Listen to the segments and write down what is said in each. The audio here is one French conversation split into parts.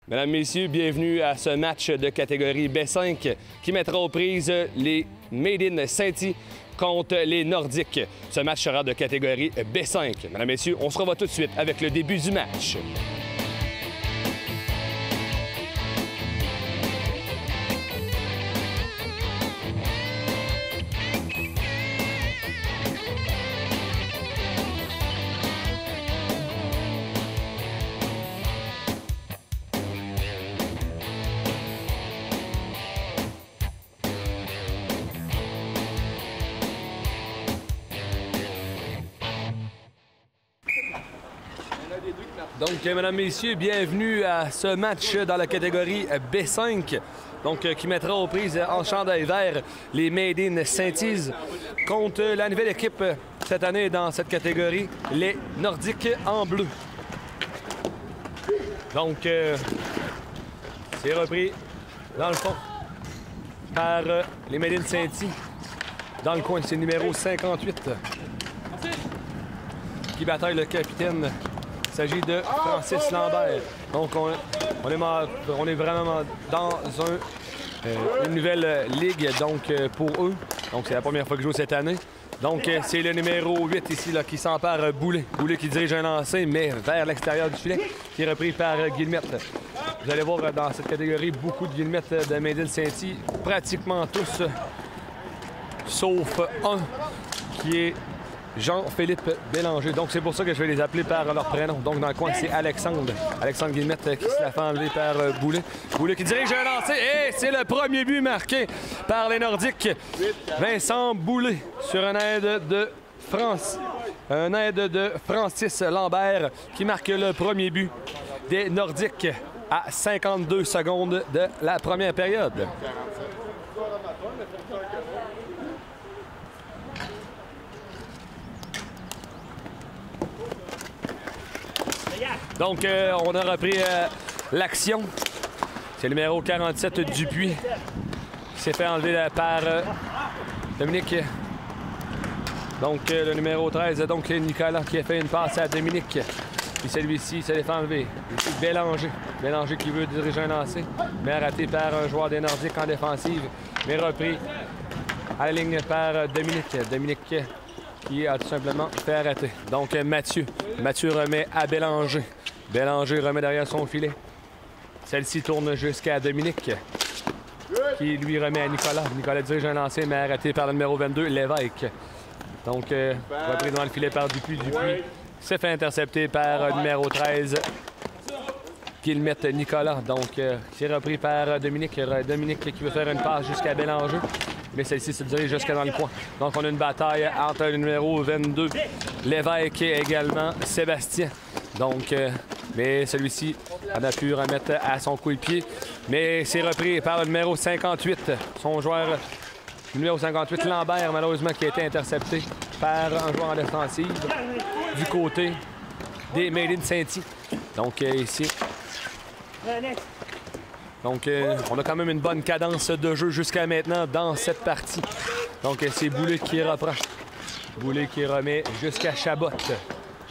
Mesdames, Messieurs, bienvenue à ce match de catégorie B5 qui mettra aux prises les Made in Saint-Y contre les Nordiques. Ce match sera de catégorie B5. Mesdames, Messieurs, on se revoit tout de suite avec le début du match. Donc, mesdames, messieurs, bienvenue à ce match dans la catégorie B5. Donc, qui mettra aux prises en chandail vert les Made in Saint-Y contre la nouvelle équipe cette année dans cette catégorie, les Nordiques en bleu. Donc, c'est repris dans le fond par les Made in Saint-Y. Dans le coin, c'est le numéro 58 qui bataille le capitaine. Il s'agit de Francis Lambert. Donc, on est vraiment dans une nouvelle ligue donc, pour eux. Donc, c'est la première fois qu'ils jouent cette année. Donc, c'est le numéro 8 ici là, qui s'empare Boulet. Boulet qui dirige un lancer, mais vers l'extérieur du filet, qui est repris par Guillemette. Vous allez voir dans cette catégorie beaucoup de Guillemette de Made in Saint-Y, pratiquement tous, sauf un qui est Jean-Philippe Bélanger. Donc, c'est pour ça que je vais les appeler par leur prénom. Donc, dans le coin, c'est Alexandre. Alexandre Guillemette qui se la fait enlever par Boulet. Boulet qui dirige un lancer. Et c'est le premier but marqué par les Nordiques. Vincent Boulet sur un aide de Francis Lambert qui marque le premier but des Nordiques à 52 secondes de la première période. Donc, on a repris l'action. C'est le numéro 47 Dupuis qui s'est fait enlever par Dominique. Donc, le numéro 13, donc Nicolas qui a fait une passe à Dominique. Puis celui-ci se l'est fait enlever. Ici, Bélanger. Bélanger qui veut diriger un lancer, mais raté par un joueur des Nordiques en défensive, mais repris à la ligne par Dominique. Dominique qui a tout simplement fait arrêter. Donc, Mathieu. Mathieu remet à Bélanger. Bélanger remet derrière son filet. Celle-ci tourne jusqu'à Dominique, qui lui remet à Nicolas. Nicolas dirige un lancer, mais arrêté par le numéro 22, Lévesque. Donc, repris devant le filet par Dupuis. Dupuis s'est fait intercepter par le numéro 13, Guillemette Nicolas. Donc, c'est repris par Dominique. Dominique qui veut faire une passe jusqu'à Bélanger, mais celle-ci se dirige jusqu'à dans le coin. Donc, on a une bataille entre le numéro 22, Lévesque, et également Sébastien. Donc, mais celui-ci en a pu remettre à son coéquipier. Mais c'est repris par le numéro 58, son joueur, le numéro 58, Lambert, malheureusement, qui a été intercepté par un joueur en défensive du côté des Made in Saint-Y. Donc, ici. Donc, on a quand même une bonne cadence de jeu jusqu'à maintenant dans cette partie. Donc, c'est Boulet qui reprend. Boulet qui remet jusqu'à Chabot.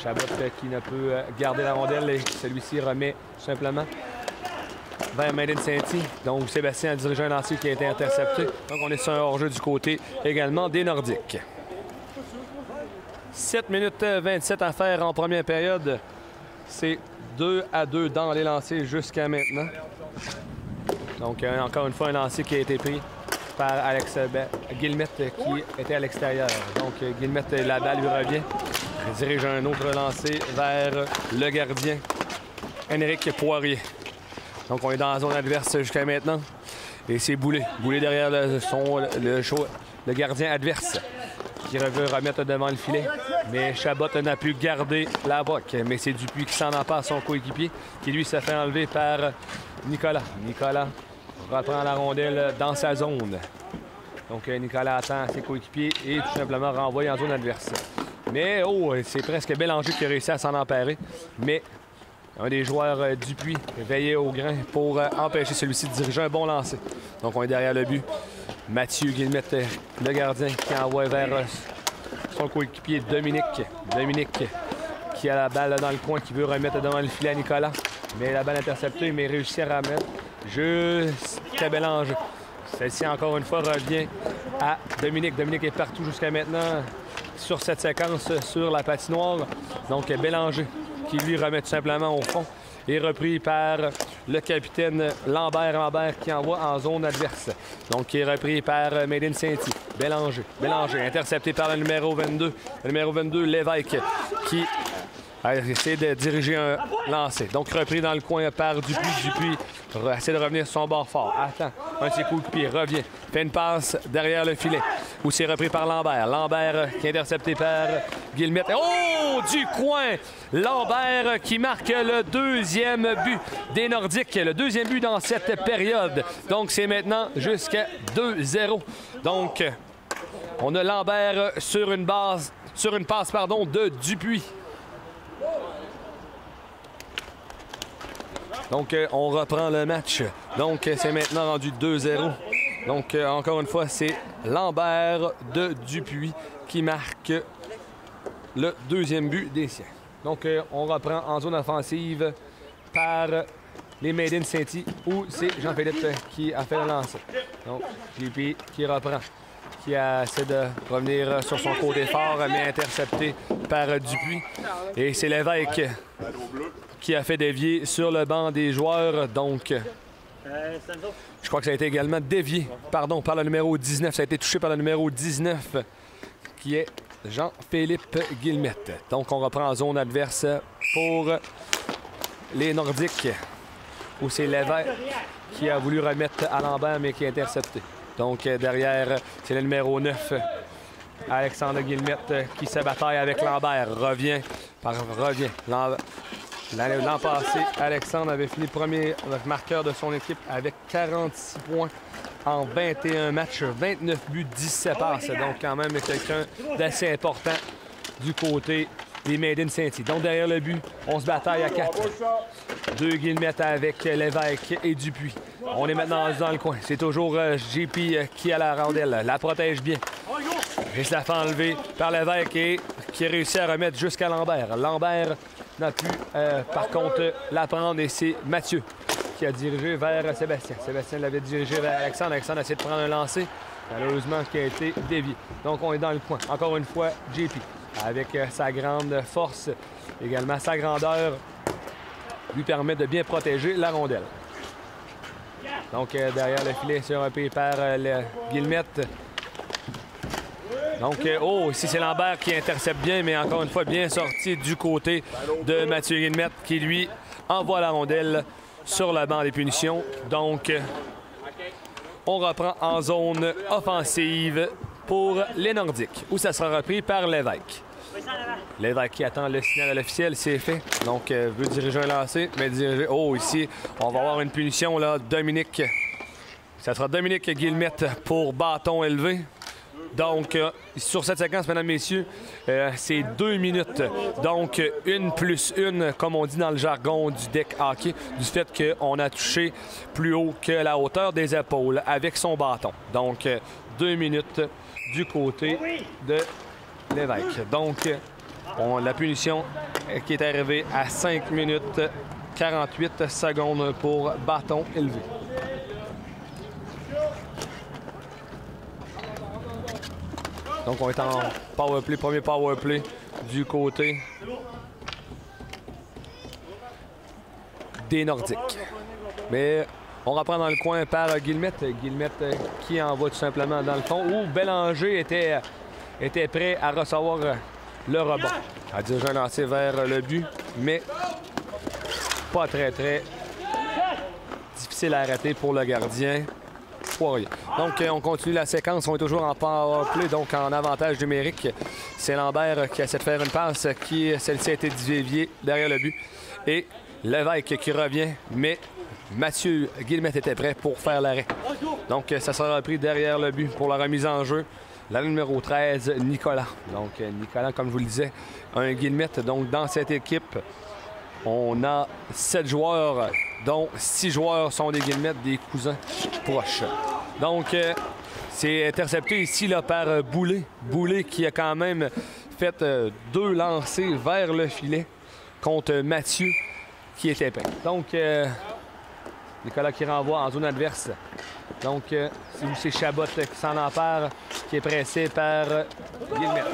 Chabot qui ne peut garder la rondelle et celui-ci remet simplement vers Made in Saint-Y. Donc, Sébastien a dirigé un lancer qui a été intercepté. Donc, on est sur un hors-jeu du côté également des Nordiques. 7 minutes 27 à faire en première période. C'est 2-2 dans les lancers jusqu'à maintenant. Donc, encore une fois, un lancer qui a été pris par Alex Guillemette qui était à l'extérieur. Donc, Guillemette, la balle lui revient. Il dirige un autre lancer vers le gardien, Henrique Poirier. Donc, on est dans la zone adverse jusqu'à maintenant. Et c'est Boulet. Boulet derrière le gardien adverse qui veut remettre devant le filet. Mais Chabot n'a pu garder la boque. Mais c'est Dupuis qui s'en empare à son coéquipier, qui lui se fait enlever par Nicolas. Nicolas reprend la rondelle dans sa zone. Donc, Nicolas attend ses coéquipiers et tout simplement renvoie en zone adverse. Mais, c'est presque Bélanger qui a réussi à s'en emparer. Mais un des joueurs Dupuis veillait au grain pour empêcher celui-ci de diriger un bon lancer. Donc, on est derrière le but. Mathieu Guillemette, le gardien, qui envoie vers son coéquipier Dominique. Dominique qui a la balle dans le coin, qui veut remettre devant le filet à Nicolas. Mais la balle interceptée, mais réussi à remettre jusqu'à Bélanger. Celle-ci, encore une fois, revient à Dominique. Dominique est partout jusqu'à maintenant sur cette séquence sur la patinoire. Donc, Bélanger qui lui remet tout simplement au fond. Et repris par le capitaine Lambert. Lambert qui envoie en zone adverse. Donc, qui est repris par Made in Saint-Hy. Bélanger. Bélanger, intercepté par le numéro 22. Le numéro 22, Lévesque, qui a essayé de diriger un lancer. Donc, repris dans le coin par Dupuis. Dupuis essaie de revenir sur son bord fort. Attends, un de ses coups de pied, revient. Fait une passe derrière le filet. Où c'est repris par Lambert. Lambert qui est intercepté par Guillemette. Oh, du coin! Lambert qui marque le deuxième but des Nordiques. Le deuxième but dans cette période. Donc, c'est maintenant jusqu'à 2-0. Donc, on a Lambert sur une passe de Dupuis. Donc, on reprend le match. Donc, c'est maintenant rendu 2-0. Donc, encore une fois, c'est Lambert de Dupuis qui marque le deuxième but des siens. Donc, on reprend en zone offensive par les Made in Saint-Hy où c'est Jean-Philippe qui a fait le lancer. Donc, JP qui reprend, qui essaie de revenir sur son côté fort, mais intercepté par Dupuis. Et c'est Lévesque qui a fait dévier sur le banc des joueurs. Donc, je crois que ça a été également dévié, par le numéro 19. Ça a été touché par le numéro 19, qui est Jean-Philippe Guillemette. Donc, on reprend en zone adverse pour les Nordiques, où c'est Lévesque qui a voulu remettre à Lambert, mais qui est intercepté. Donc, derrière, c'est le numéro 9, Alexandre Guillemette, qui se bataille avec Lambert. Revient. L'an passé, Alexandre avait fini premier marqueur de son équipe avec 46 points en 21 matchs, 29 buts, 17 passes. Donc, quand même, quelqu'un d'assez important du côté des Made in Saint-Hy. Donc, derrière le but, on se bataille à 4. 2 Guillemette avec Lévesque et Dupuis. On est maintenant dans le coin. C'est toujours JP qui a la rondelle. La protège bien. Et se la fait enlever par Lévesque et qui a réussi à remettre jusqu'à Lambert. Lambert n'a pu, par contre, la prendre et c'est Mathieu qui a dirigé vers Sébastien. Sébastien l'avait dirigé vers Alexandre. Alexandre a essayé de prendre un lancer, malheureusement, qui a été dévié. Donc, on est dans le coin. Encore une fois, JP, avec sa grande force, également sa grandeur, lui permet de bien protéger la rondelle. Donc, derrière le filet, c'est repris par Guillemette. Donc, ici, c'est Lambert qui intercepte bien, mais encore une fois, bien sorti du côté de Mathieu Guillemette, qui, lui, envoie la rondelle sur le banc des punitions. Donc, on reprend en zone offensive pour les Nordiques, où ça sera repris par Lévesque. Lévesque qui attend le signal à l'officiel, c'est fait. Donc, veut diriger un lancer, mais diriger... Oh, ici, on va avoir une punition, là, Dominique. Ça sera Dominique Guillemette pour bâton élevé. Donc, sur cette séquence, mesdames, messieurs, c'est 2 minutes. Donc, 1+1, comme on dit dans le jargon du deck hockey, du fait qu'on a touché plus haut que la hauteur des épaules avec son bâton. Donc, 2 minutes du côté de Lévesque. Donc, la punition qui est arrivée à 5 minutes 48 secondes pour bâton élevé. Donc, on est en powerplay, premier powerplay du côté des Nordiques. Mais on reprend dans le coin par Guillemette. Guillemette qui envoie tout simplement dans le fond, où Bélanger était prêt à recevoir le rebond. A dirigé un lancer vers le but, mais pas très difficile à arrêter pour le gardien. Donc, on continue la séquence. On est toujours en power play, donc en avantage numérique. C'est Lambert qui essaie de faire une passe, celle-ci a été déviée derrière le but. Et Lévesque qui revient, mais Mathieu Guillemette était prêt pour faire l'arrêt. Donc, ça sera repris derrière le but pour la remise en jeu. La numéro 13, Nicolas. Donc, Nicolas, comme je vous le disais, un Guillemette. Donc, dans cette équipe, on a 7 joueurs, dont 6 joueurs sont des Guillemettes, des cousins proches. Donc, c'est intercepté ici là, par Boulay. Boulay qui a quand même fait 2 lancers vers le filet contre Mathieu. qui était peint. Donc, Nicolas qui renvoie en zone adverse. Donc, c'est Chabot qui s'en empare, qui est pressé par Guillemette.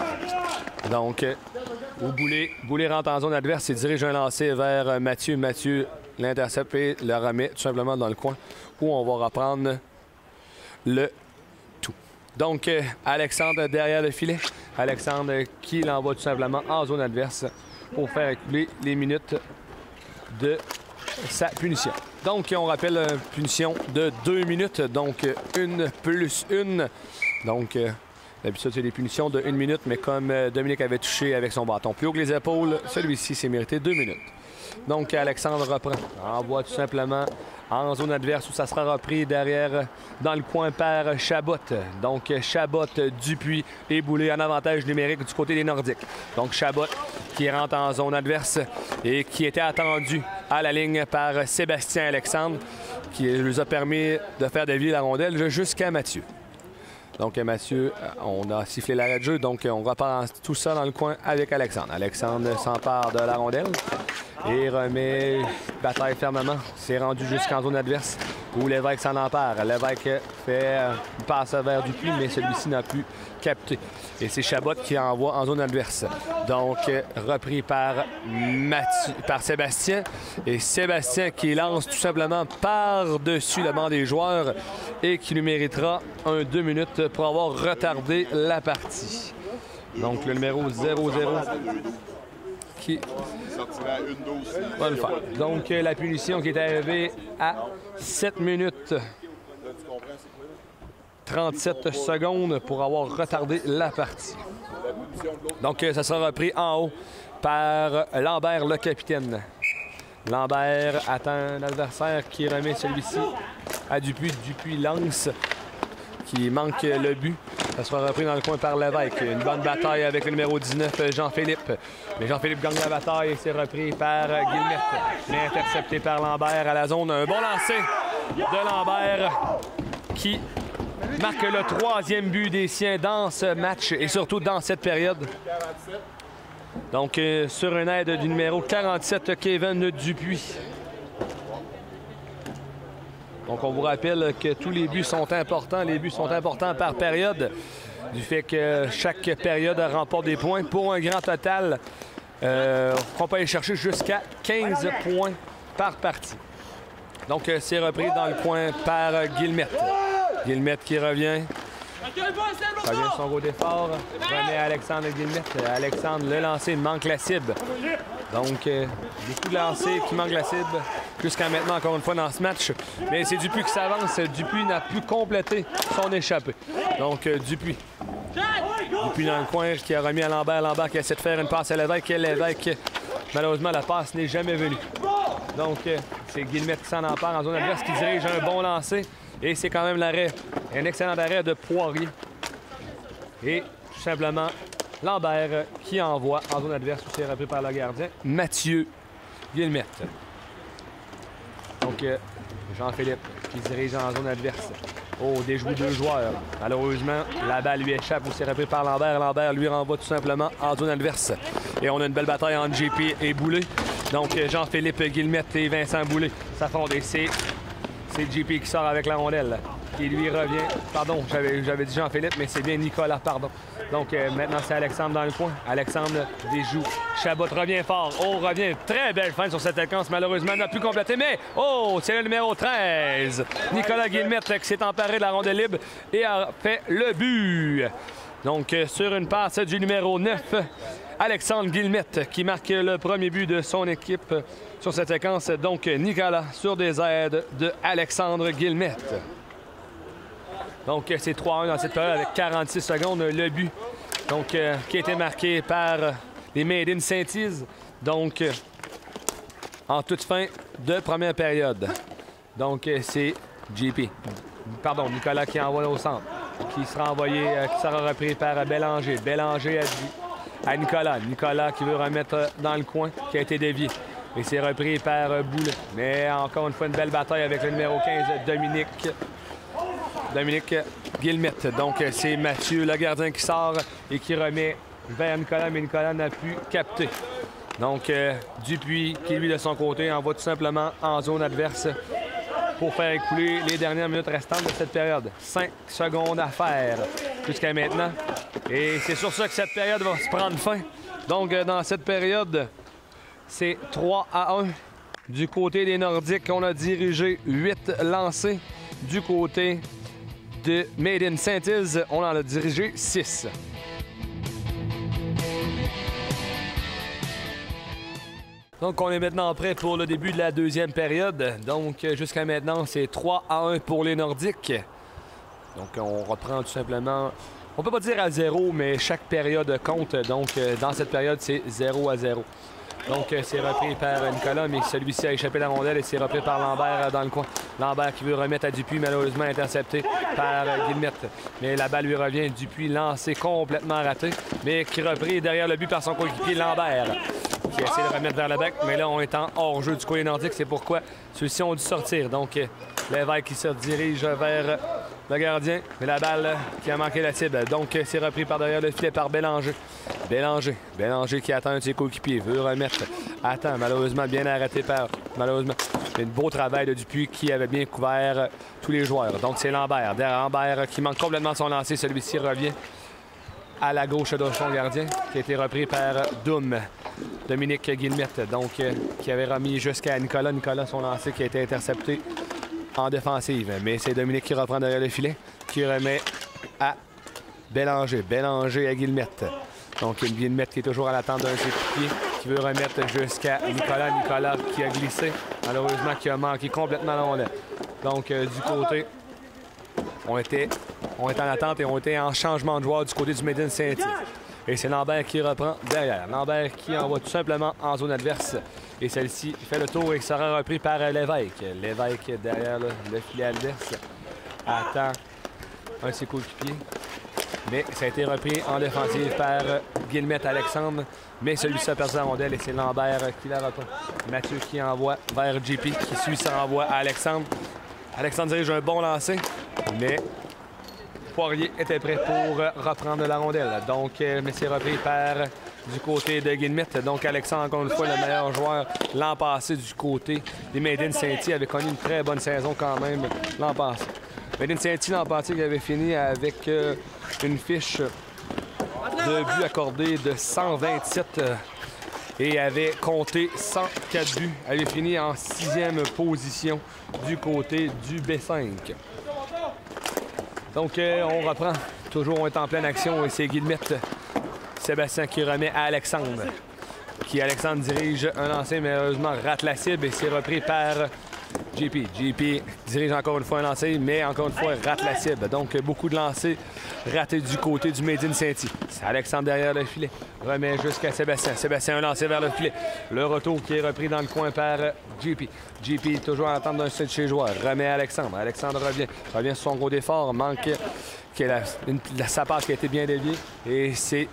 Donc, au Boulay rentre en zone adverse et dirige un lancer vers Mathieu. Mathieu l'intercepte et le remet tout simplement dans le coin où on va reprendre le tout. Donc, Alexandre derrière le filet. Alexandre qui l'envoie tout simplement en zone adverse pour faire écouler les minutes de sa punition. Donc, on rappelle une punition de 2 minutes, donc 1 plus 1. Donc, d'habitude, c'est des punitions de 1 minute, mais comme Dominique avait touché avec son bâton plus haut que les épaules, celui-ci s'est mérité 2 minutes. Donc, Alexandre reprend, envoie tout simplement en zone adverse où ça sera repris derrière dans le coin par Chabot. Donc, Chabot, Dupuis et Boulay en avantage numérique du côté des Nordiques. Donc, Chabot qui rentre en zone adverse et qui était attendu à la ligne par Sébastien Alexandre qui lui a permis de faire dévier la rondelle jusqu'à Mathieu. Donc, Mathieu, on a sifflé l'arrêt de jeu, donc on repart tout ça dans le coin avec Alexandre. Alexandre s'empare de la rondelle et remet bataille fermement. C'est rendu jusqu'en zone adverse où Lévesque s'en empare. Lévesque fait une passe vers Dupuis, mais celui-ci n'a pu capter. Et c'est Chabot qui envoie en zone adverse. Donc, repris par Sébastien. Et Sébastien qui lance tout simplement par-dessus le banc des joueurs et qui lui méritera 2 minutes pour avoir retardé la partie. Donc, le numéro 0-0 qui va le faire. Donc, la punition qui est arrivée à 7 minutes 37 secondes pour avoir retardé la partie. Donc, ça sera repris en haut par Lambert, le capitaine. Lambert attend un adversaire qui remet celui-ci à Dupuis. Dupuis lance, qui manque le but. Ça sera repris dans le coin par Lévesque. Une bonne bataille avec le numéro 19, Jean-Philippe. Mais Jean-Philippe gagne la bataille et c'est repris par Guillemette. Mais intercepté par Lambert à la zone. Un bon lancer de Lambert qui marque le 3e but des siens dans ce match et surtout dans cette période. Donc, sur une aide du numéro 47, Kevin Dupuis. Donc, on vous rappelle que tous les buts sont importants. Les buts sont importants par période, du fait que chaque période remporte des points pour un grand total. On peut aller chercher jusqu'à 15 points par partie. Donc, c'est repris dans le coin par Guillemette. Guillemette qui revient. Revient son gros d'effort. Remet Alexandre Guillemette. Alexandre, le lancer, manque la cible. Donc, beaucoup de lancers qui manquent la cible jusqu'à maintenant, encore une fois, dans ce match. Mais c'est Dupuis qui s'avance. Dupuis n'a pu compléter son échappée. Donc, Dupuis. Dupuis dans le coin qui a remis à Lambert. Lambert qui essaie de faire une passe à Lévesque. Lévesque, malheureusement, la passe n'est jamais venue. Donc, c'est Guillemette qui s'en empare en zone adverse, qui dirige un bon lancer. Et c'est quand même l'arrêt, un excellent arrêt de Poirier. Et tout simplement, Lambert qui envoie en zone adverse, où c'est repris par le gardien, Mathieu Guillemette. Donc, Jean-Philippe qui dirige en zone adverse. Oh, déjoue 2 joueurs. Malheureusement, la balle lui échappe, où c'est repris par Lambert. Lambert lui renvoie tout simplement en zone adverse. Et on a une belle bataille entre JP et Boulay. Donc, Jean-Philippe Guillemette et Vincent Boulay s'affrontent. Et c'est JP qui sort avec la rondelle, qui lui revient. Pardon, j'avais dit Jean-Philippe, mais c'est bien Nicolas, pardon. Donc, maintenant, c'est Alexandre dans le coin. Alexandre déjoue. Chabot revient fort. Oh, revient. Très belle fin sur cette séquence. Malheureusement, n'a plus complété. Mais, oh, c'est le numéro 13. Nicolas Guillemette qui s'est emparé de la rondelle libre et a fait le but. Donc, sur une passe du numéro 9, Alexandre Guillemette qui marque le premier but de son équipe sur cette séquence. Donc, Nicolas sur des aides de Alexandre Guillemette. Donc, c'est 3-1 dans cette période avec 46 secondes. Le but donc, qui a été marqué par les Made in Saint-Yves. Donc, en toute fin de première période. Donc, c'est Nicolas qui envoie au centre. Qui sera envoyé, qui sera repris par Bélanger. Bélanger à Nicolas. Nicolas qui veut remettre dans le coin, qui a été dévié. Et c'est repris par Boulay. Mais encore une fois, une belle bataille avec le numéro 15, Dominique Guillemette. Donc, c'est Mathieu, le gardien, qui sort et qui remet vers Nicolas, mais Nicolas n'a pu capter. Donc, Dupuis, qui lui, de son côté, envoie tout simplement en zone adverse pour faire écouler les dernières minutes restantes de cette période. 5 secondes à faire jusqu'à maintenant. Et c'est sur ça que cette période va se prendre fin. Donc, dans cette période, c'est 3-1. Du côté des Nordiques, on a dirigé 8 lancers. Du côté de Made in Saint-Is, on en a dirigé 6. Donc, on est maintenant prêt pour le début de la deuxième période. Donc, jusqu'à maintenant, c'est 3-1 pour les Nordiques. Donc, on reprend tout simplement, on peut pas dire à 0, mais chaque période compte. Donc, dans cette période, c'est 0-0. Donc, c'est repris par Nicolas, mais celui-ci a échappé la rondelle et c'est repris par Lambert dans le coin. Lambert qui veut remettre à Dupuis, malheureusement intercepté par Guillemette. Mais la balle lui revient. Dupuis lancé complètement raté, mais qui repris derrière le but par son coéquipier Lambert, qui essaie de remettre vers le bec. Mais là, on est en hors-jeu du côté nordique. C'est pourquoi ceux-ci ont dû sortir. Donc, l'évêque qui se dirige vers le gardien. Mais la balle qui a manqué la cible. Donc, c'est repris par derrière le filet par Bélanger. Bélanger qui attend un de ses coéquipiers. Veut remettre. Attend, malheureusement, bien arrêté par... Malheureusement, un beau travail de Dupuis qui avait bien couvert tous les joueurs. Donc, c'est Lambert. Derrière Lambert qui manque complètement son lancer. Celui-ci revient à la gauche de son gardien, qui a été repris par Doom. Dominique Guillemette, donc, qui avait remis jusqu'à Nicolas. Nicolas, son lancer qui a été intercepté en défensive. Mais c'est Dominique qui reprend derrière le filet, qui remet à Bélanger. Bélanger à Guillemette. Donc, une Guillemette qui est toujours à l'attente d'un de ses pieds, qui veut remettre jusqu'à Nicolas. Nicolas qui a glissé, malheureusement, qui a manqué complètement la rondelle. Donc, du côté, on était en attente et on était en changement de joueur du côté du Made in Saint-Is. Et c'est Lambert qui reprend derrière. Lambert qui envoie tout simplement en zone adverse. Et celle-ci fait le tour et sera repris par l'évêque. L'évêque derrière le filet adverse attend un de ses coéquipiers. Mais ça a été repris en défensive par Guillemette Alexandre. Mais celui-ci a perdu la rondelle et c'est Lambert qui la reprend. Mathieu qui envoie vers JP, qui suit son envoi à Alexandre. Alexandre dirige un bon lancer, mais Poirier était prêt pour reprendre la rondelle. Donc, mais c'est repris par du côté de Guillemette. Donc, Alexandre, encore une fois, le meilleur joueur l'an passé du côté des Made in Saint-Is, avait connu une très bonne saison quand même l'an passé. Made in Saint-Is, l'an passé, il avait fini avec une fiche de buts accordés de 127 et avait compté 104 buts. Elle avait fini en 6e position du côté du B5. Donc, on reprend. Toujours, on est en pleine action et c'est Guillemette Sébastien qui remet à Alexandre. Alexandre dirige un lancer, mais malheureusement rate la cible et c'est repris par JP. JP dirige encore une fois un lancer, mais encore une fois rate la cible. Donc, beaucoup de lancers ratés du côté du Made in Saint-Is. C'est Alexandre derrière le filet. Remet jusqu'à Sébastien. Sébastien un lancé vers le filet. Le retour qui est repris dans le coin par JP. JP toujours en attente d'un seul de ses joueurs. Remet à Alexandre. Alexandre revient. Revient sur son gros d'effort. Manque sa part qui a été bien déviée. Et c'est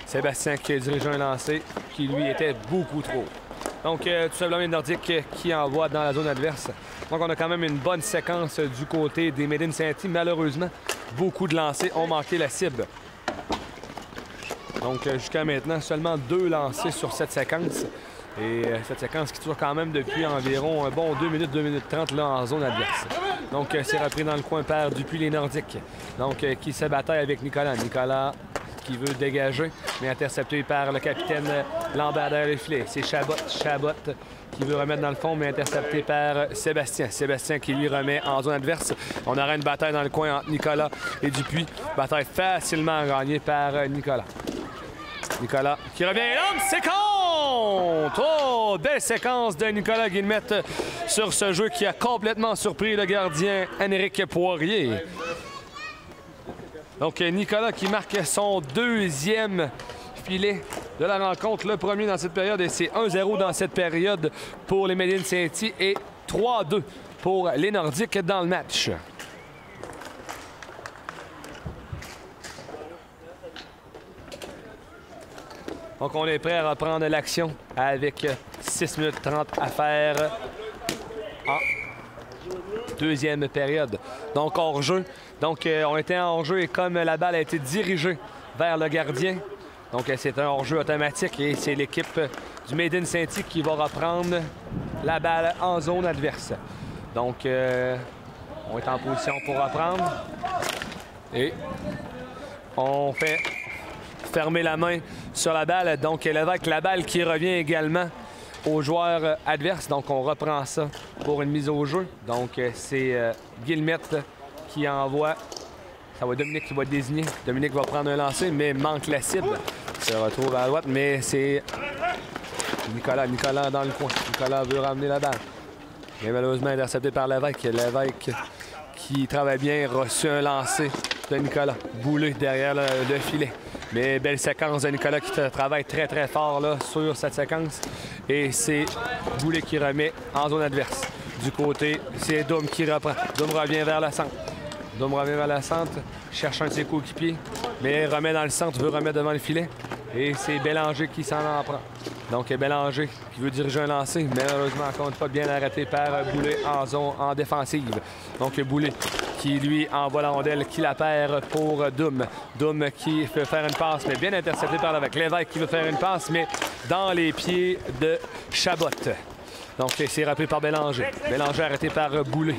Sébastien qui a dirigé un lancer qui lui était beaucoup trop. Donc, tout simplement, les Nordiques qui envoie dans la zone adverse. Donc, on a quand même une bonne séquence du côté des Made in Saint-Is. Malheureusement, beaucoup de lancers ont manqué la cible. Donc, jusqu'à maintenant, seulement 2 lancers sur cette séquence. Et cette séquence qui dure quand même depuis environ un bon 2 minutes, 2 minutes 30 là, en zone adverse. Donc, c'est repris dans le coin par Dupuis les Nordiques. Donc, qui se bataille avec Nicolas. Nicolas qui veut dégager, mais intercepté par le capitaine Lambert derrière le filet. C'est Chabot qui veut remettre dans le fond, mais intercepté par Sébastien. Sébastien qui lui remet en zone adverse. On aura une bataille dans le coin entre Nicolas et Dupuis. Bataille facilement gagnée par Nicolas. Nicolas qui revient. Longue séquence! Oh, belle séquence de Nicolas Guillemette sur ce jeu qui a complètement surpris le gardien Henrique Poirier. Donc, Nicolas qui marque son 2e filet de la rencontre, le premier dans cette période. Et c'est 1-0 dans cette période pour les Made in Saint-Is et 3-2 pour les Nordiques dans le match. Donc, on est prêt à reprendre l'action avec 6 minutes 30 à faire en deuxième période. Donc, hors-jeu. Donc, on était en hors-jeu et comme la balle a été dirigée vers le gardien, Donc, c'est un hors-jeu automatique et c'est l'équipe du Made in Saint-Hy qui va reprendre la balle en zone adverse. Donc, on est en position pour reprendre. Et on fait fermer la main sur la balle. Donc, avec la balle qui revient également aux joueurs adverses. Donc, on reprend ça pour une mise au jeu. Donc, c'est Guillemette qui envoie. Ça va être Dominique qui va être désigné. Dominique va prendre un lancer, mais manque la cible. Il se retrouve à droite, mais c'est Nicolas dans le coin. Nicolas veut ramener la balle. Mais malheureusement intercepté par Lévesque. Lévesque qui travaille bien, reçu un lancer de Nicolas. Boulé derrière le filet. Mais belle séquence de Nicolas qui travaille très très fort là, sur cette séquence. Et c'est Boulé qui remet en zone adverse. Du côté, c'est Doom qui reprend. Doom revient vers le centre. Doom revient vers le centre, cherche un de ses coéquipiers, mais remet dans le centre, veut remettre devant le filet. Et c'est Bélanger qui s'en en prend. Donc Bélanger qui veut diriger un lancer, mais malheureusement encore une fois bien arrêté par Boulay en zone en défensive. Donc Boulay qui lui envoie la rondelle, qui la perd pour Doom. Doom qui veut faire une passe, mais bien intercepté par Lévesque. Lévesque qui veut faire une passe, mais dans les pieds de Chabot. Donc c'est rappelé par Bélanger. Bélanger arrêté par Boulay.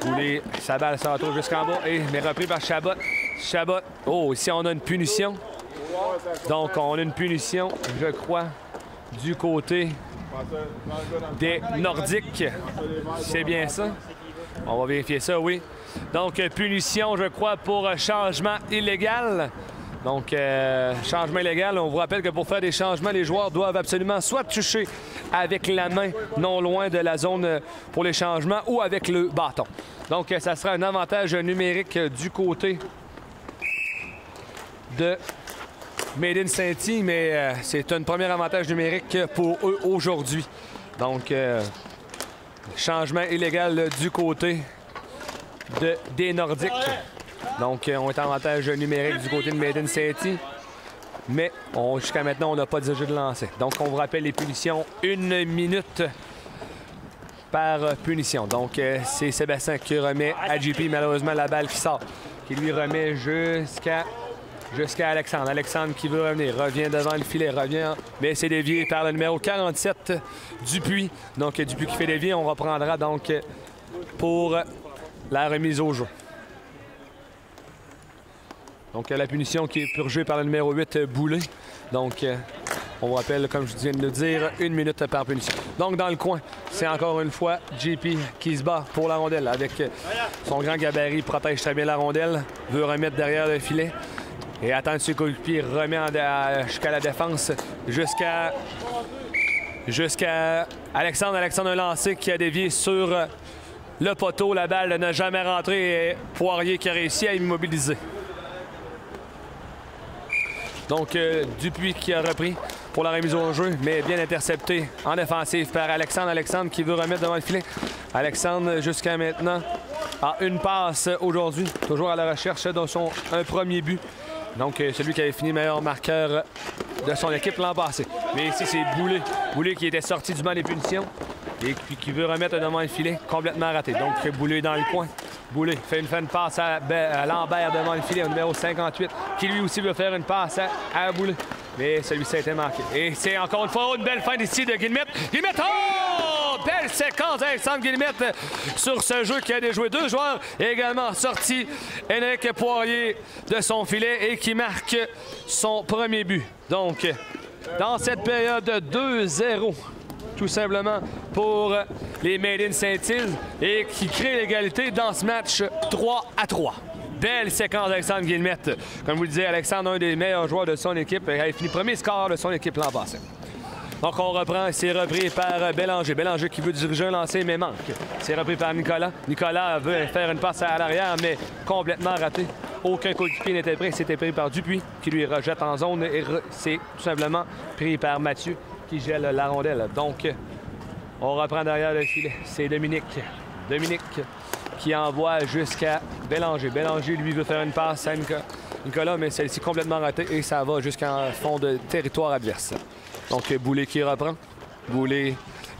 Boulay, sa balle se retrouve jusqu'en bas, mais repris par Chabot. Chabot, oh, ici on a une punition. Donc on a une punition, je crois, du côté des Nordiques. C'est bien ça? On va vérifier ça, oui. Donc punition, je crois, pour changement illégal. Donc, changement illégal, on vous rappelle que pour faire des changements, les joueurs doivent absolument soit toucher avec la main non loin de la zone pour les changements ou avec le bâton. Donc, ça sera un avantage numérique du côté de Made in Saint-Hy, mais c'est un premier avantage numérique pour eux aujourd'hui. Donc, changement illégal du côté des Nordiques. Donc, on est en avantage numérique du côté de Made in Saint-Hy. Mais jusqu'à maintenant, on n'a pas dirigé de lancer. Donc, on vous rappelle les punitions. 1 minute par punition. Donc, c'est Sébastien qui remet à JP, malheureusement, la balle qui sort. Qui lui remet jusqu'à Alexandre. Alexandre qui veut revenir. Revient devant le filet. Revient, mais c'est dévié par le numéro 47, Dupuis. Donc, Dupuis qui fait dévier. On reprendra donc pour la remise au jeu. Donc, la punition qui est purgée par le numéro 8, Boulay. Donc, on vous rappelle, comme je viens de le dire, 1 minute par punition. Donc, dans le coin, c'est encore une fois JP qui se bat pour la rondelle. Avec son grand gabarit, protège très bien la rondelle. Veut remettre derrière le filet. Et attend ses coéquipiers, remet jusqu'à la défense. Jusqu'à Alexandre. Alexandre a lancé qui a dévié sur le poteau. La balle n'a jamais rentré. Et Poirier qui a réussi à immobiliser. Donc, Dupuis qui a repris pour la remise au jeu, mais bien intercepté en défensive par Alexandre. Alexandre qui veut remettre devant le filet. Alexandre, jusqu'à maintenant, a une passe aujourd'hui. Toujours à la recherche de un premier but. Donc, celui qui avait fini meilleur marqueur de son équipe l'an passé. Mais ici, c'est Boulay. Boulay qui était sorti du banc des punitions et qui veut remettre devant le filet. Complètement raté. Donc, Boulay dans le coin. Boulay fait une passe à Lambert devant le filet, au numéro 58, qui lui aussi veut faire une passe à Boulay. Mais celui-ci a été marqué. Et c'est encore une fois une belle fin ici de Guillemette. Guillemette, oh! Belle séquence d'Alexandre Guillemette sur ce jeu qui a déjoué 2 joueurs. Et également sorti Henrik Poirier de son filet et qui marque son premier but. Donc, dans cette période 2-0. Tout simplement pour les Made in Saint-Hy et qui crée l'égalité dans ce match 3-3. Belle séquence d'Alexandre Guillemette. Comme vous le disiez, Alexandre, un des meilleurs joueurs de son équipe, il a fini premier score de son équipe l'an passé. Donc on reprend, c'est repris par Bélanger. Bélanger qui veut diriger un lancer, mais manque. C'est repris par Nicolas. Nicolas veut faire une passe à l'arrière, mais complètement raté. Aucun coéquipier n'était prêt. C'était pris par Dupuis, qui lui rejette en zone. Et c'est tout simplement pris par Mathieu, qui gèle la rondelle. Donc, on reprend derrière le filet. C'est Dominique. Dominique qui envoie jusqu'à Bélanger. Bélanger, lui, veut faire une passe à Nicolas, mais celle-ci complètement ratée et ça va jusqu'en fond de territoire adverse. Donc, Boulay qui reprend. Boulay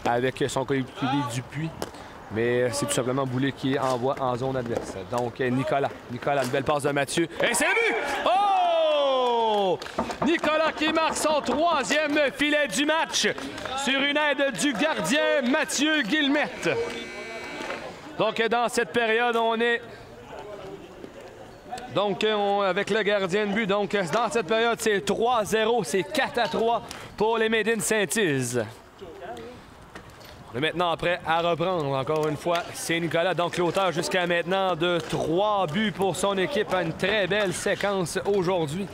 avec son coéquipier Dupuis. Mais c'est tout simplement Boulay qui envoie en zone adverse. Donc, Nicolas. Nicolas, une belle passe de Mathieu. Et c'est le but! Oh! Oh! Nicolas qui marque son 3e filet du match sur une aide du gardien Mathieu Guillemette. Donc, dans cette période, on est... Donc, avec le gardien de but, donc dans cette période, c'est 3-0, c'est 4-3 pour les Made in Saint-Yves. On est maintenant prêt à reprendre. Encore une fois, c'est Nicolas. Donc, l'auteur jusqu'à maintenant de 3 buts pour son équipe. Une très belle séquence aujourd'hui.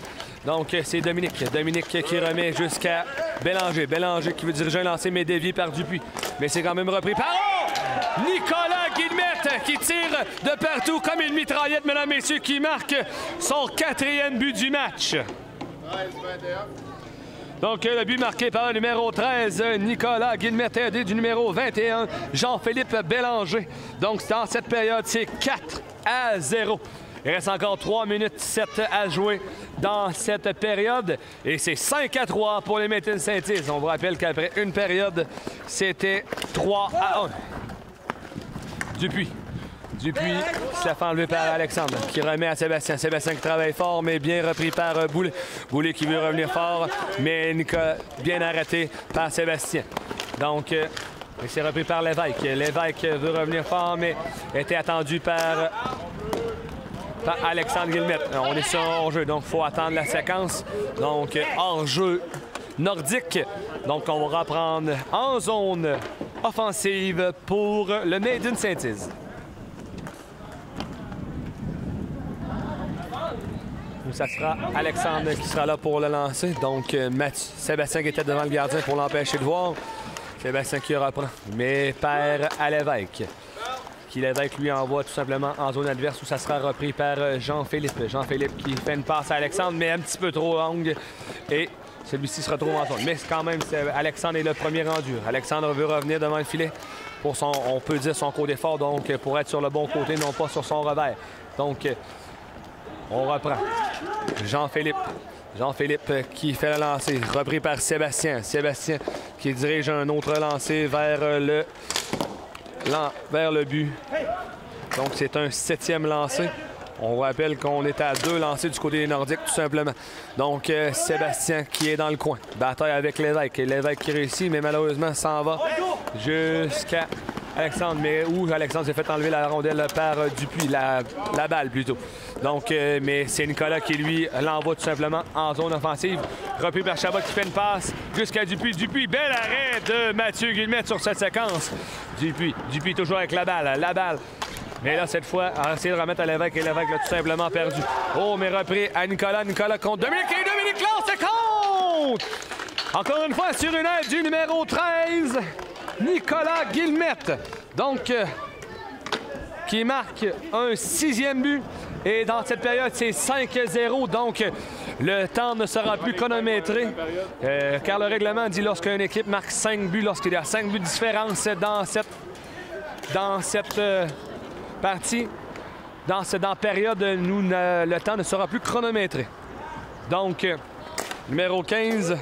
Donc, c'est Dominique. Dominique qui remet jusqu'à Bélanger. Bélanger qui veut diriger un lancer, mais dévié par Dupuis. Mais c'est quand même repris par... Oh! Nicolas Guillemette qui tire de partout comme une mitraillette, mesdames et messieurs, qui marque son 4e but du match. Donc, le but marqué par le numéro 13, Nicolas Guillemette, aidé du numéro 21, Jean-Philippe Bélanger. Donc, dans cette période, c'est 4-0. Il reste encore 3 minutes 7 à jouer dans cette période. Et c'est 5-3 pour les Made in Saint-Yves. On vous rappelle qu'après une période, c'était 3-1. Dupuis qui se la fait enlever par Alexandre, qui remet à Sébastien. Sébastien qui travaille fort, mais bien repris par Boulet. Boulet qui veut revenir fort, mais Nicolas bien arrêté par Sébastien. Donc, c'est repris par Lévesque. Lévesque veut revenir fort, mais était attendu par Alexandre Guillemette. On est sur hors-jeu, donc il faut attendre la séquence. Donc, hors-jeu nordique. Donc, on va reprendre en zone offensive pour le Made in Saint-Yves. Ça sera Alexandre qui sera là pour le lancer. Donc, Sébastien qui était devant le gardien pour l'empêcher de voir. Sébastien qui reprend, mais perd à Lévesque. Qui Lévesque lui envoie tout simplement en zone adverse où ça sera repris par Jean-Philippe. Jean-Philippe qui fait une passe à Alexandre, mais un petit peu trop longue. Et celui-ci se retrouve en zone. Mais quand même, Alexandre est le premier rendu. Alexandre veut revenir devant le filet pour son, on peut dire, son côté fort, donc pour être sur le bon côté, non pas sur son revers. Donc, on reprend. Jean-Philippe qui fait le lancer, repris par Sébastien. Sébastien qui dirige un autre lancer vers le but. Donc, c'est un 7e lancer. On vous rappelle qu'on est à 2 lancers du côté des Nordiques, tout simplement. Donc, Sébastien qui est dans le coin. Bataille avec Lévesque. Lévesque qui réussit, mais malheureusement, s'en va jusqu'à Alexandre. Mais où Alexandre s'est fait enlever la rondelle par Dupuis, la balle plutôt. Donc, mais c'est Nicolas qui, lui, l'envoie tout simplement en zone offensive. Repris par Chabot qui fait une passe jusqu'à Dupuis. Dupuis, bel arrêt de Mathieu Guillemette sur cette séquence. Dupuis toujours avec la balle. Mais là, cette fois, a essayé de remettre à Lévesque et Lévesque l'a tout simplement perdu. Oh, mais repris à Nicolas. Nicolas contre Dominique et Dominique lance et compte! Encore une fois, sur une aide du numéro 13, Nicolas Guillemette. Donc, qui marque un 6e but. Et dans cette période, c'est 5-0. Donc, le temps ne sera plus chronométré. Car le règlement dit lorsqu'une équipe marque 5 buts, lorsqu'il y a 5 buts de différence dans cette partie, dans la période, le temps ne sera plus chronométré. Donc, numéro 15,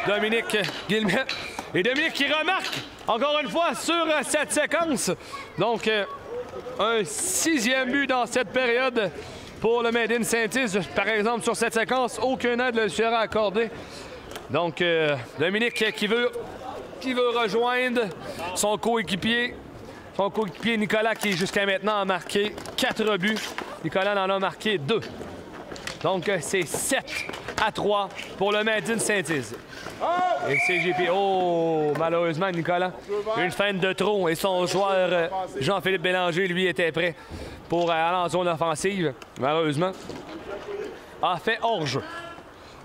Dominique Guillemette. Et Dominique qui remarque, encore une fois, sur cette séquence. Donc, un 6e but dans cette période pour le Made in Saint-Yves. Par exemple, sur cette séquence, aucune aide ne sera accordée. Donc, Dominique qui veut rejoindre son coéquipier. Son coéquipier Nicolas qui, jusqu'à maintenant, a marqué 4 buts. Nicolas en a marqué 2. Donc, c'est 7-3 pour le Made in Saint-Yves. Et CGP. Oh, malheureusement, Nicolas, une feinte de trop. Et son joueur, Jean-Philippe Bélanger, lui, était prêt pour aller en zone offensive. Malheureusement, a fait hors-jeu.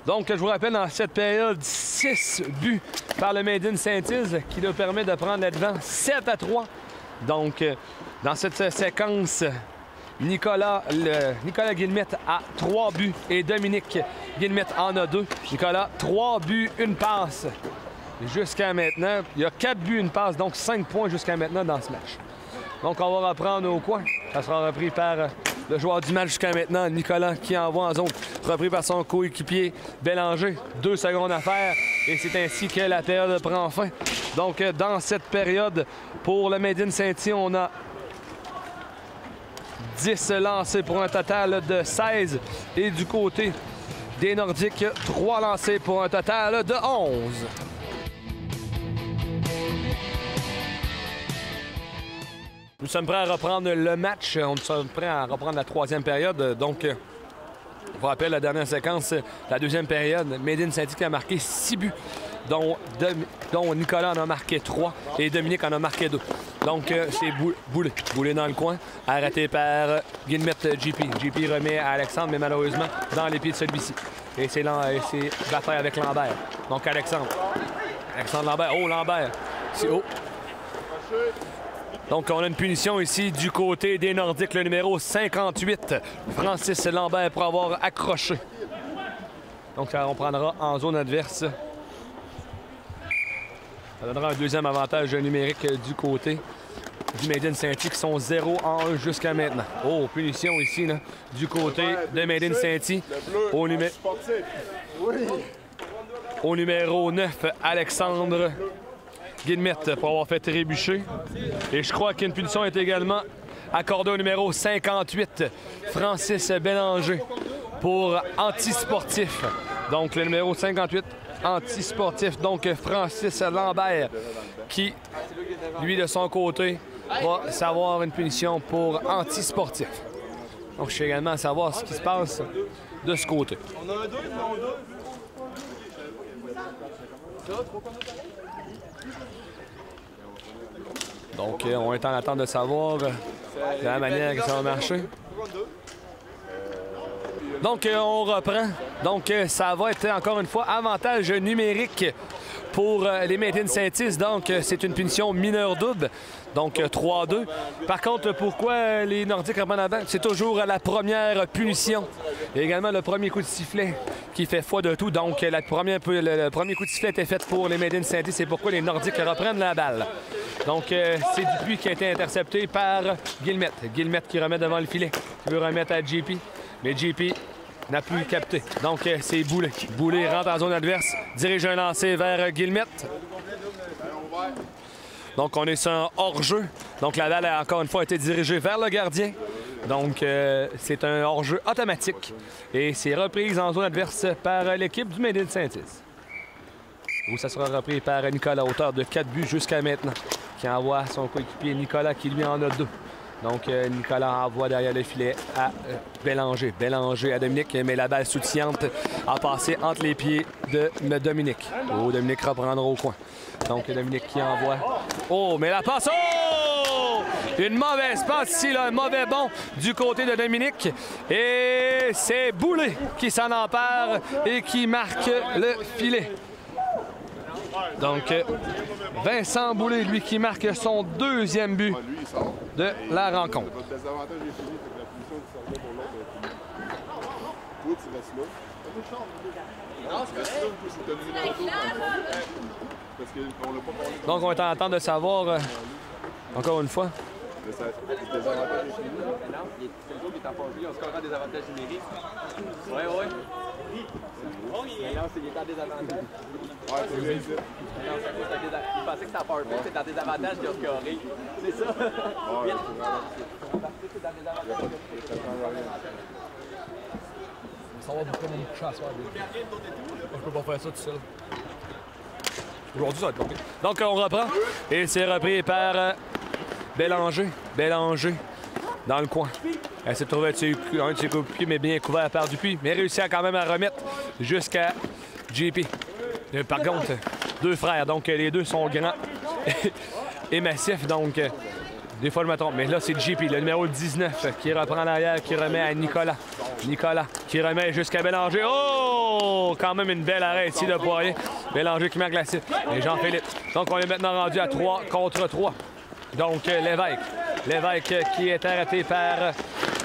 Donc, je vous rappelle, dans cette période, 6 buts par le Made in Saint-Yves qui nous permet de prendre le devant 7-3. Donc, dans cette séquence, Nicolas Guillemette a 3 buts et Dominique Guillemette en a 2. Nicolas, 3 buts, 1 passe jusqu'à maintenant. Il y a 4 buts, 1 passe, donc 5 points jusqu'à maintenant dans ce match. Donc, on va reprendre au coin. Ça sera repris par le joueur du match jusqu'à maintenant, Nicolas, qui envoie en zone. Repris par son coéquipier Bélanger. 2 secondes à faire. Et c'est ainsi que la période prend fin. Donc, dans cette période, pour le Made in Saint-Yves, on a 10 lancés pour un total de 16. Et du côté des Nordiques. 3 lancés pour un total de 11. Nous sommes prêts à reprendre le match. On sommes prêts à reprendre la 3e période. Donc, je vous rappelle la dernière séquence, la 2e période. Made in Saint-Tite a marqué 6 buts, dont Nicolas en a marqué 3 et Dominique en a marqué 2. Donc, c'est Boulay dans le coin, arrêté par Guillemette JP. JP remet à Alexandre, mais malheureusement dans les pieds de celui-ci. Et c'est bataille avec Lambert. Donc, Alexandre Lambert. Oh, Lambert. C'est haut. Donc, on a une punition ici du côté des Nordiques, le numéro 58, Francis Lambert, pour avoir accroché. Donc, on prendra en zone adverse. Ça donnera un 2e avantage numérique du côté du Made in Saint-Tite qui sont 0-1 jusqu'à maintenant. Oh, punition ici, là, du côté de Made in Saint-Tite au numéro 9, Alexandre Guillemette, pour avoir fait trébucher. Et je crois qu'une punition est également accordée au numéro 58, Francis Bélanger, pour antisportif. Donc, le numéro 58, antisportif, donc Francis Lambert, qui, lui, de son côté, va savoir une punition pour antisportif. Donc, je suis également à savoir ce qui se passe de ce côté. Donc, on est en attente de savoir de la manière que ça va marcher. Donc, on reprend. Donc, ça va être encore une fois avantage numérique pour les Made in Saint-Tite. Donc, c'est une punition mineure double. Donc, 3-2. Par contre, pourquoi les Nordiques reprennent avant? C'est toujours la première punition. Et également le premier coup de sifflet qui fait foi de tout. Donc, le premier coup de sifflet était fait pour les Made in Saint-Tite. C'est pourquoi les Nordiques reprennent la balle. Donc, c'est Dupuis qui a été intercepté par Guillemette. Guillemette qui remet devant le filet. Qui veut remettre à JP. Mais JP n'a pu capter. Donc, c'est Boulay. Boulay rentre en zone adverse. Dirige un lancer vers Guillemette. Donc, on est sur un hors-jeu. Donc, la balle a encore une fois été dirigée vers le gardien. Donc, c'est un hors-jeu automatique. Et c'est reprise en zone adverse par l'équipe du Made in Saint-Tite. Où ça sera repris par Nicolas, auteur de 4 buts jusqu'à maintenant. Qui envoie son coéquipier Nicolas, qui lui en a 2. Donc, Nicolas envoie derrière le filet à Bélanger. Bélanger à Dominique, mais la balle soutillante a passé entre les pieds de Dominique. Oh, Dominique reprendra au coin. Donc, Dominique qui envoie. Oh, mais la passe! Oh! Une mauvaise passe ici, là, un mauvais bond du côté de Dominique. Et c'est Boulay qui s'en empare et qui marque le filet. Donc, Vincent Boulay, lui, qui marque son 2e but de la rencontre. Donc, on est en attente de savoir, encore une fois. C'est le jour qui est en favori, on scorera des avantages numériques. Oui, oui. Mais là, il est en désavantage. Ouais, c'est vrai. Il pensait que c'était en powerplay, c'est dans des avantages qu'il a scoré. C'est ça. Ouais, c'est dans des avantages. Ça va beaucoup mon coucher à soir. Je peux pas faire ça tout seul. Aujourd'hui, ça va être compliqué. Donc, on reprend. Et c'est repris par Bélanger. Bélanger dans le coin. Elle s'est trouvée un de ses coéquipiers, mais bien couvert par Dupuis. Mais réussi quand même à remettre jusqu'à JP. Par contre, 2 frères. Donc, les 2 sont grands et massifs. Donc, des fois, je me trompe. Mais là, c'est JP, le numéro 19, qui reprend l'arrière, qui remet à Nicolas. Nicolas qui remet jusqu'à Bélanger. Oh! Quand même une belle arrêt ici de Poirier. Bélanger qui marque la cible. Et Jean-Philippe. Donc, on est maintenant rendu à 3 contre 3. Donc, Lévesque. Lévesque qui est arrêté par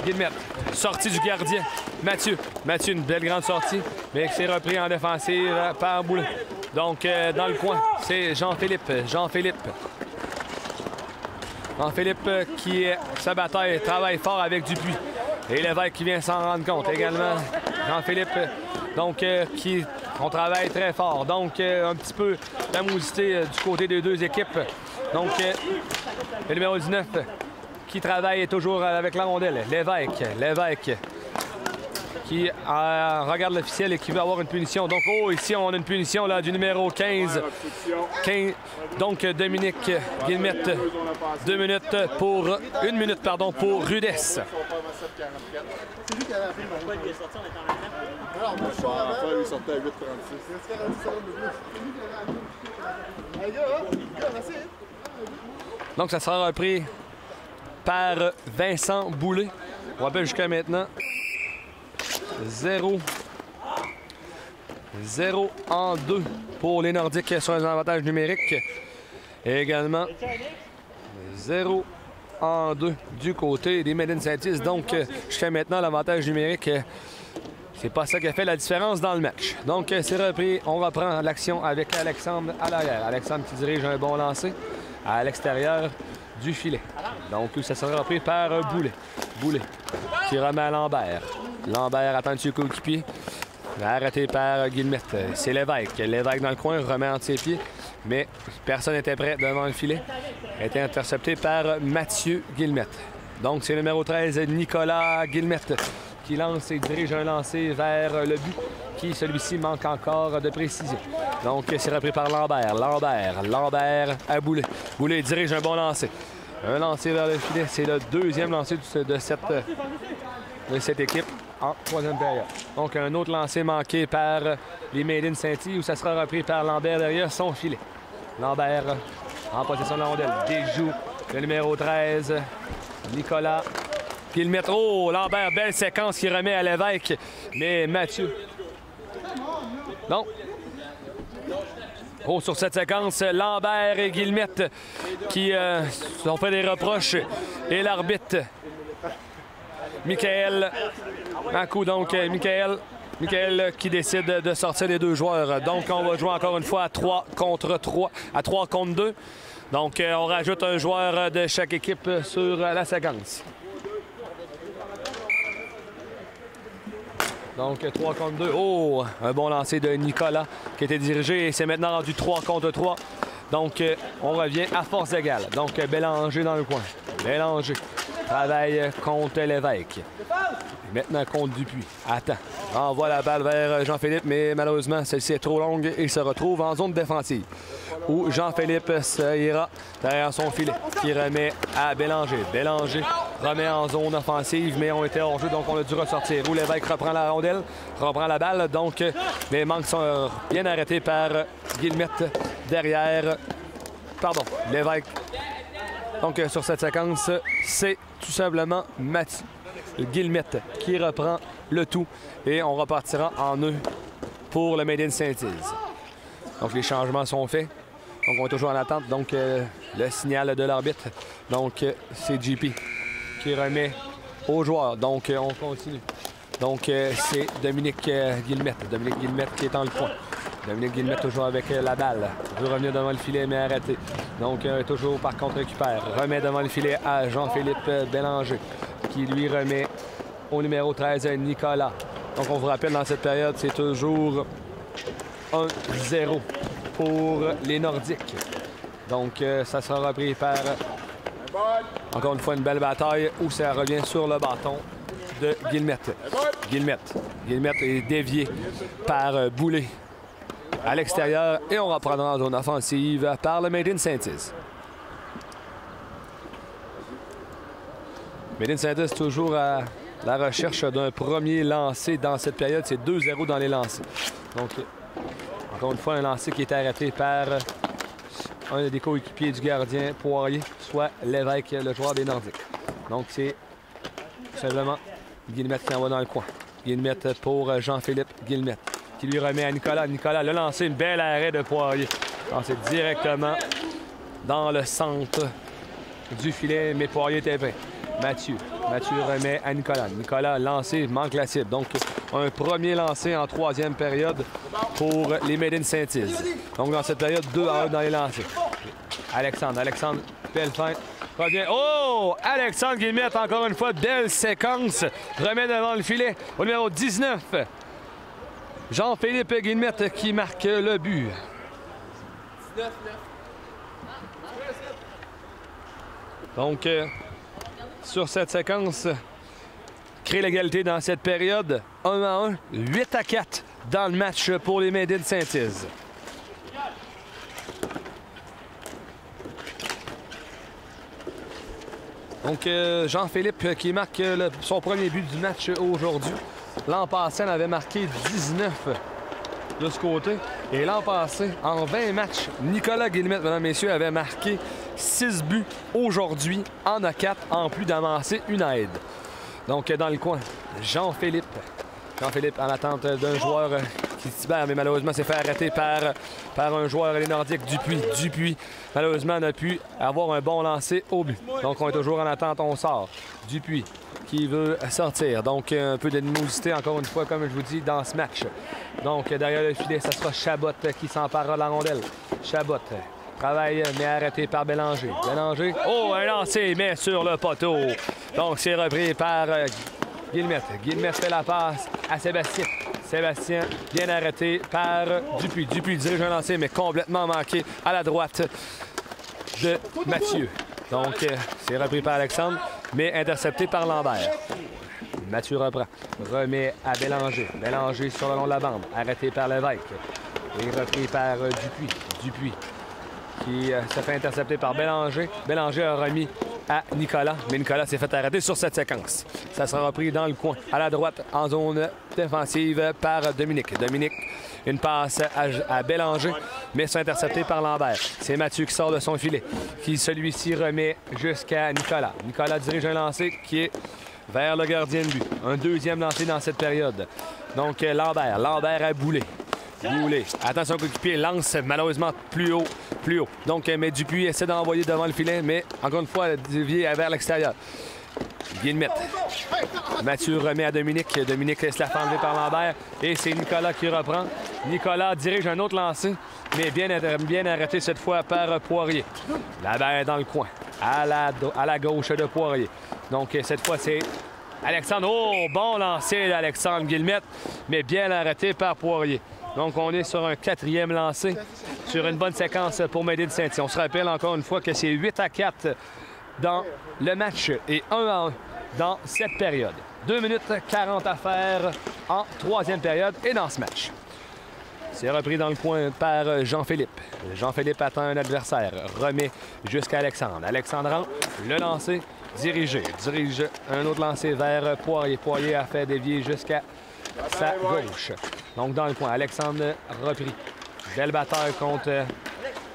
Guillemette. Sortie du gardien. Mathieu. Mathieu, une belle grande sortie, mais qui s'est repris en défensive par Boulay. Donc, dans le coin, c'est Jean-Philippe. Jean-Philippe qui, sa bataille, travaille fort avec Dupuis. Et Lévesque qui vient s'en rendre compte également. Jean-Philippe, donc, on travaille très fort. Donc, un petit peu d'amosité du côté des 2 équipes. Donc, le numéro 19 qui travaille toujours avec la rondelle. Lévesque qui regarde l'officiel et qui veut avoir une punition. Donc, oh, ici, on a une punition là, du numéro 15. Donc, Dominique Guillemette, 2 minutes pour... 1 minute, pardon, pour rudesse. C'est lui qui avait la film. Pourquoi il est sorti, on était en même temps? Alors, moi, je suis en il sortait à 8,36. Donc, ça sera repris par Vincent Boulay. On rappelle jusqu'à maintenant 0 en 2 pour les Nordiques sur un avantage numérique. Et également 0 en 2 du côté des Made in Saint-Is. Donc, jusqu'à maintenant, l'avantage numérique, c'est pas ça qui a fait la différence dans le match. Donc, c'est repris. On reprend l'action avec Alexandre à l'arrière. Alexandre qui dirige un bon lancer à l'extérieur du filet. Donc, ça sera repris par Boulay. Boulay qui remet à Lambert. Lambert attend dessus coéquipier. Arrêté par Guillemette. C'est Lévesque. Lévesque dans le coin remet entre ses pieds. Mais personne n'était prêt devant le filet. A été intercepté par Mathieu Guillemette. Donc, c'est le numéro 13, Nicolas Guillemette, qui lance et dirige un lancer vers le but, qui, celui-ci, manque encore de précision. Donc, c'est repris par Lambert. Lambert à Boulay. Boulay dirige un bon lancer. Un lancer vers le filet. C'est le deuxième lancer de cette équipe en troisième période. Donc, un autre lancer manqué par les Made in Saint-Y, où ça sera repris par Lambert derrière son filet. Lambert en possession de la rondelle. Déjoue le numéro 13, Nicolas Guillemette. Oh, Lambert, belle séquence qui remet à Lévesque. Mais Mathieu. Non. Oh, sur cette séquence, Lambert et Guillemette qui ont fait des reproches. Et l'arbitre, Michael, un coup donc, Michael qui décide de sortir les deux joueurs. Donc, on va jouer encore une fois à 3 contre 3, à 3 contre 2. Donc, on rajoute un joueur de chaque équipe sur la séquence. Donc, 3 contre 2. Oh, un bon lancer de Nicolas qui a été dirigé et c'est maintenant rendu 3 contre 3. Donc, on revient à force égale. Donc, Bélanger dans le coin. Bélanger travaille contre Lévesque. Maintenant contre Dupuis. Attends. Envoie la balle vers Jean-Philippe, mais malheureusement, celle-ci est trop longue et se retrouve en zone défensive. Où Jean-Philippe ira derrière son filet, qui remet à Bélanger. Bélanger remet en zone offensive, mais on était hors jeu, donc on a dû ressortir. Où Lévesque reprend la rondelle, reprend la balle, donc les manques sont bien arrêtés par Guillemette derrière. Pardon, Lévesque. Donc sur cette séquence, c'est tout simplement Mathieu Guillemette qui reprend le tout et on repartira en eux pour le Made in Saint-Is. Donc les changements sont faits. Donc on est toujours en attente. Donc le signal de l'arbitre. Donc c'est JP qui remet aux joueurs. Donc on continue. Donc c'est Dominique Guillemette. Dominique Guillemette qui est dans le coin. Dominique Guillemette toujours avec la balle. Veut revenir devant le filet mais arrêté. Donc toujours par contre récupère. Remet devant le filet à Jean-Philippe Bélanger qui lui remet au numéro 13 Nicolas. Donc on vous rappelle dans cette période c'est toujours 1-0 pour les Nordiques. Donc ça sera repris par encore une fois une belle bataille où ça revient sur le bâton de Guillemette. Guillemette est dévié par Boulay à l'extérieur et on reprendra en zone offensive par le Made in Saint-Is. Made in Saint-Is toujours à la recherche d'un premier lancer dans cette période. C'est 2-0 dans les lancers. Donc, encore une fois, un lancer qui est arrêté par un des coéquipiers du gardien Poirier, soit Lévesque, le joueur des Nordiques. Donc, c'est simplement Guillemette qui envoie dans le coin. Guillemette pour Jean-Philippe Guillemette, qui lui remet à Nicolas. Nicolas l'a lancé, une belle arrêt de Poirier. C'est directement dans le centre du filet, mais Poirier était prêt. Mathieu remet à Nicolas. Nicolas lancé, manque la cible. Donc, un premier lancé en troisième période pour les Made in Saint-Is. Donc, dans cette période, 2-1 dans les lancers. Alexandre, belle fin. Revient. Oh! Alexandre Guillemette, encore une fois, belle séquence. Remet devant le filet au numéro 19. Jean-Philippe Guillemette qui marque le but. 19-9. Donc, sur cette séquence, crée l'égalité dans cette période. 1-1, 8-4 dans le match pour les Made in Saint-Ives. Donc, Jean-Philippe qui marque son premier but du match aujourd'hui. L'an passé, on avait marqué 19 de ce côté. Et l'an passé, en 20 matchs, Nicolas Guillemette, mesdames et messieurs, avait marqué 6 buts. Aujourd'hui, en a 4, en plus d'amasser une aide. Donc, dans le coin, Jean-Philippe. Jean-Philippe en attente d'un joueur qui se libère, mais malheureusement s'est fait arrêter par un joueur des Nordiques, Dupuis. Dupuis, malheureusement, n'a pu avoir un bon lancer au but. Donc, on est toujours en attente, on sort. Dupuis qui veut sortir. Donc, un peu d'animosité, encore une fois, comme je vous dis, dans ce match. Donc, derrière le filet, ça sera Chabot qui s'emparera de la rondelle. Chabot travaille, mais arrêté par Bélanger. Bélanger, oh, un lancer, mais sur le poteau. Donc, c'est repris par Guillemette. Guillemette fait la passe à Sébastien. Sébastien, bien arrêté par Dupuis. Dupuis dirige un lancer, mais complètement manqué à la droite de Mathieu. Donc, c'est repris par Alexandre, mais intercepté par Lambert. Mathieu reprend. Remet à Bélanger. Bélanger sur le long de la bande. Arrêté par Lévesque. Et repris par Dupuis. Dupuis qui se fait intercepter par Bélanger. Bélanger a remis à Nicolas, mais Nicolas s'est fait arrêter sur cette séquence. Ça sera repris dans le coin, à la droite, en zone défensive par Dominique. Dominique, une passe à Bélanger, mais c'est intercepté par Lambert. C'est Mathieu qui sort de son filet, qui celui-ci remet jusqu'à Nicolas. Nicolas dirige un lancer qui est vers le gardien de but. Un deuxième lancé dans cette période. Donc Lambert. Lambert a Boulay. Boulay. Attention, coéquipier lance malheureusement plus haut. Donc, mais Dupuis essaie d'envoyer devant le filet, mais encore une fois, dévié vers l'extérieur. Guillemette. Mathieu remet à Dominique. Dominique laisse la faire enlever par Lambert. Et c'est Nicolas qui reprend. Nicolas dirige un autre lancer, mais bien arrêté cette fois par Poirier. La balle dans le coin, à la gauche de Poirier. Donc, cette fois, c'est Alexandre. Oh, bon lancer d'Alexandre Guillemette, mais bien arrêté par Poirier. Donc, on est sur un quatrième lancé, sur une bonne séquence pour Made in Saint-Ives. On se rappelle encore une fois que c'est 8-4 dans le match et 1-1 dans cette période. 2 minutes 40 à faire en troisième période et dans ce match. C'est repris dans le coin par Jean-Philippe. Jean-Philippe attend un adversaire, remet jusqu'à Alexandre. Alexandre rentre, le lancer, dirige un autre lancer vers Poirier. Poirier a fait dévier jusqu'à sa gauche. Donc, dans le coin, Alexandre repris. Belle bataille contre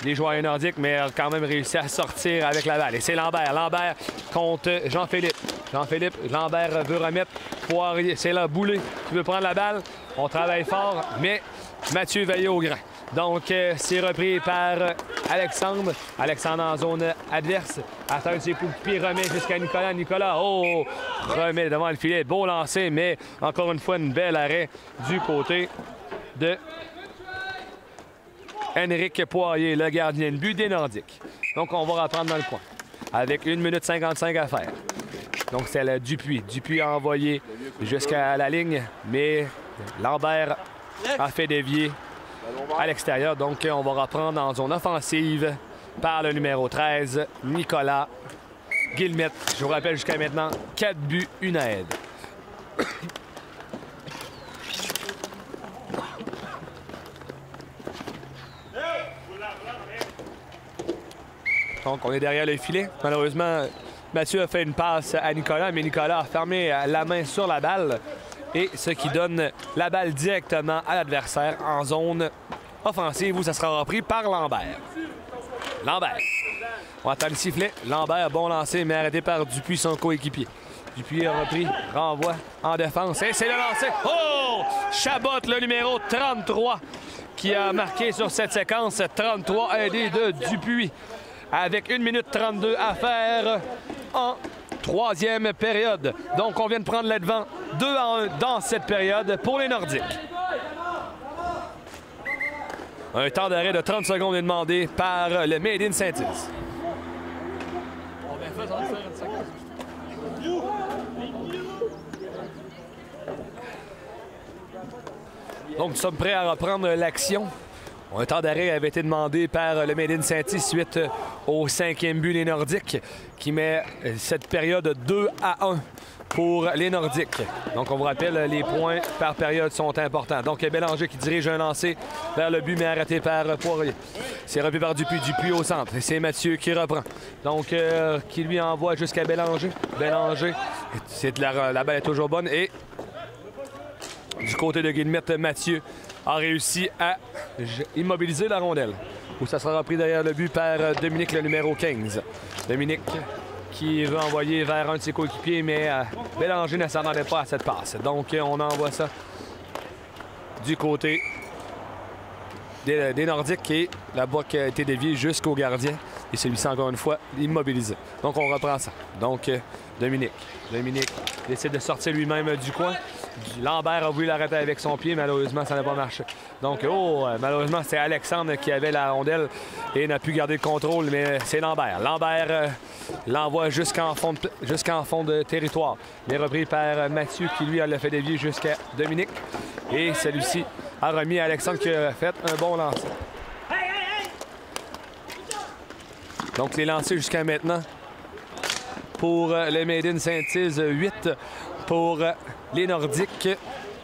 les joueurs nordiques, mais a quand même réussi à sortir avec la balle. Et c'est Lambert. Lambert contre Jean-Philippe. Jean-Philippe, Lambert veut remettre Poirier. C'est là Boulay qui veut prendre la balle. On travaille fort, mais Mathieu veille au grain. Donc, c'est repris par Alexandre. Alexandre en zone adverse. Attend ses coups de pied, remet jusqu'à Nicolas. Nicolas, oh, remet devant le filet. Beau lancer, mais encore une fois, une belle arrêt du côté de Henrik Poirier, le gardien de but des Nordiques. Donc, on va reprendre dans le coin avec 1 minute 55 à faire. Donc, c'est le Dupuis. Dupuis a envoyé jusqu'à la ligne, mais Lambert a fait dévier à l'extérieur. Donc, on va reprendre en zone offensive par le numéro 13, Nicolas Guillemette. Je vous rappelle jusqu'à maintenant, 4 buts, 1 aide. Donc, on est derrière le filet. Malheureusement, Mathieu a fait une passe à Nicolas, mais Nicolas a fermé la main sur la balle. Et ce qui donne la balle directement à l'adversaire en zone offensive où ça sera repris par Lambert. Lambert. On attend le sifflet. Lambert, bon lancer, mais arrêté par Dupuis, son coéquipier. Dupuis a repris, renvoie en défense. Et c'est le lancer. Oh! Chabot, le numéro 33, qui a marqué sur cette séquence. 33 aidé de Dupuis. Avec 1 minute 32 à faire en troisième période. Donc, on vient de prendre le devant 2-1 dans cette période pour les Nordiques. Un temps d'arrêt de 30 secondes est demandé par le Made in Saint-Ives. Donc, nous sommes prêts à reprendre l'action. Un temps d'arrêt avait été demandé par le Made in Saint-Ives suite au 5e but des Nordiques qui met cette période 2-1 pour les Nordiques. Donc, on vous rappelle, les points par période sont importants. Donc, Bélanger qui dirige un lancer vers le but, mais arrêté par Poirier. C'est repris par Dupuis. Dupuis au centre. Et c'est Mathieu qui reprend. Donc, qui lui envoie jusqu'à Bélanger. Bélanger, la balle est toujours bonne. Et du côté de Guillemette, Mathieu a réussi à immobiliser la rondelle. Où ça sera repris derrière le but par Dominique, le numéro 15. Dominique qui veut envoyer vers un de ses coéquipiers, mais Bélanger ne s'attendait pas à cette passe. Donc, on envoie ça du côté des Nordiques et la balle qui a été déviée jusqu'au gardien. Et celui-ci, encore une fois, immobilisé. Donc, on reprend ça. Donc, Dominique décide de sortir lui-même du coin. Lambert a voulu l'arrêter avec son pied. Malheureusement, ça n'a pas marché. Donc, malheureusement, c'est Alexandre qui avait la rondelle et n'a pu garder le contrôle, mais c'est Lambert. Lambert l'envoie jusqu'en fond de territoire. Il est repris par Mathieu qui, lui, l'a fait dévier jusqu'à Dominique. Et celui-ci a remis à Alexandre qui a fait un bon lancer. Donc, les lancers jusqu'à maintenant pour le Made in Saint-Yves, 8 pour les Nordiques,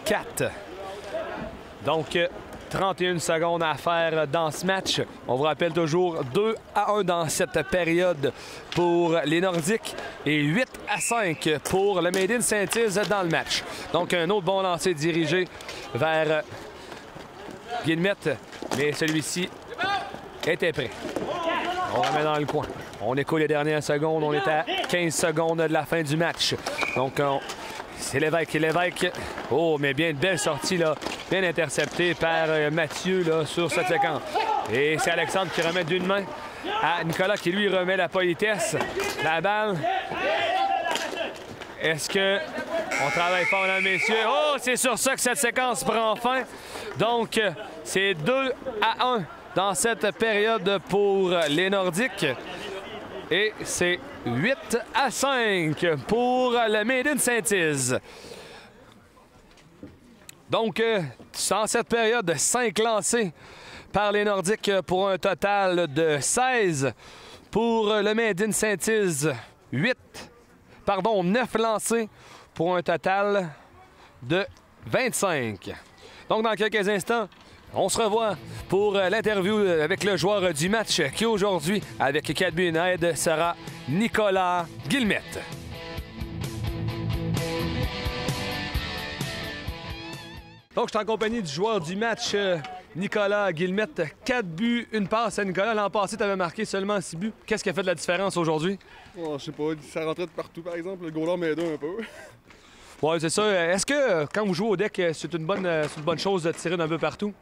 4. Donc, 31 secondes à faire dans ce match. On vous rappelle toujours 2-1 dans cette période pour les Nordiques et 8-5 pour le Made in Saint-Yves dans le match. Donc, un autre bon lancer dirigé vers Guillemette, mais celui-ci était prêt. On remet dans le coin. On écoule les dernières secondes. On est à 15 secondes de la fin du match. Donc, c'est Lévesque et Lévesque. Oh, mais bien une belle sortie, là. Bien interceptée par Mathieu, là, sur cette séquence. Et c'est Alexandre qui remet d'une main à Nicolas qui, lui, remet la politesse. La balle. Est-ce que on travaille fort, là, messieurs? Oh, c'est sur ça que cette séquence prend fin. Donc, c'est 2-1 dans cette période pour les Nordiques. Et c'est 8-5 pour le Made in Saint-Yves. Donc, dans cette période, 5 lancés par les Nordiques pour un total de 16. Pour le Made in Saint-Yves, 9 lancés pour un total de 25. Donc, dans quelques instants, on se revoit pour l'interview avec le joueur du match qui aujourd'hui, avec 4 buts et une aide, sera Nicolas Guillemette. Donc, je suis en compagnie du joueur du match, Nicolas Guillemette. 4 buts, une passe à Nicolas. L'an passé, tu avais marqué seulement 6 buts. Qu'est-ce qui a fait de la différence aujourd'hui? Oh, je sais pas, ça rentrait de partout, par exemple. Le goaler m'aidait un peu. Oui, c'est ça. Est-ce que, quand vous jouez au deck, c'est une bonne chose de tirer d'un peu partout?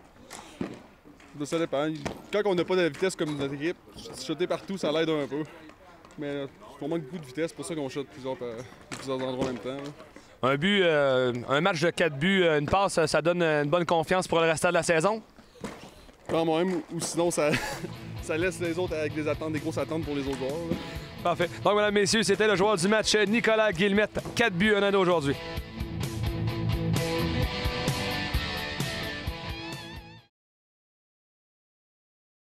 Ça dépend. Quand on n'a pas de vitesse comme notre équipe, shotter partout, ça l'aide un peu. Mais on manque beaucoup de vitesse, c'est pour ça qu'on shot plusieurs endroits en même temps. Là. Un but, un match de 4 buts, une passe, ça donne une bonne confiance pour le restant de la saison? Quand même, ou sinon ça laisse les autres avec des grosses attentes pour les autres joueurs. Là. Parfait. Donc, mesdames, messieurs, c'était le joueur du match, Nicolas Guillemette. 4 buts, un an aujourd'hui.